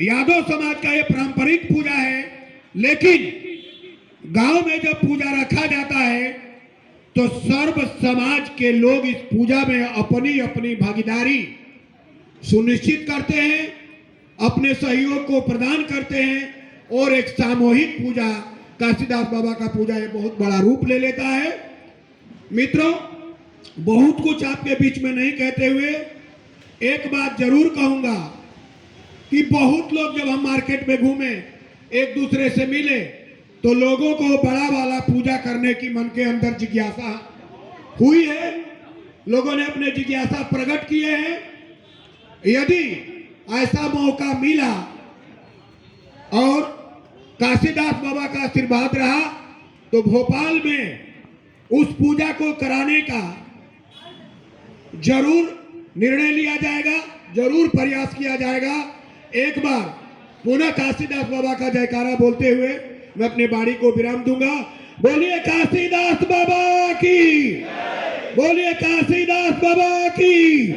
यादव समाज का ये पारंपरिक पूजा है, लेकिन गांव में जब पूजा रखा जाता है तो सर्व समाज के लोग इस पूजा में अपनी अपनी भागीदारी सुनिश्चित करते हैं, अपने सहयोग को प्रदान करते हैं और एक सामूहिक पूजा काशीदास बाबा का पूजा ये बहुत बड़ा रूप ले लेता है। मित्रों, बहुत कुछ आपके बीच में नहीं कहते हुए एक बात जरूर कहूंगा कि बहुत लोग जब हम मार्केट में घूमे, एक दूसरे से मिले, तो लोगों को बड़ा वाला पूजा करने की मन के अंदर जिज्ञासा हुई है। लोगों ने अपने जिज्ञासा प्रकट किए हैं। यदि ऐसा मौका मिला और काशीदास बाबा का आशीर्वाद रहा तो भोपाल में उस पूजा को कराने का जरूर निर्णय लिया जाएगा, जरूर प्रयास किया जाएगा। एक बार पुनः काशीदास बाबा का जयकारा बोलते हुए मैं अपने बाणी को विराम दूंगा। बोलिए काशीदास बाबा की, बोलिए काशीदास बाबा की।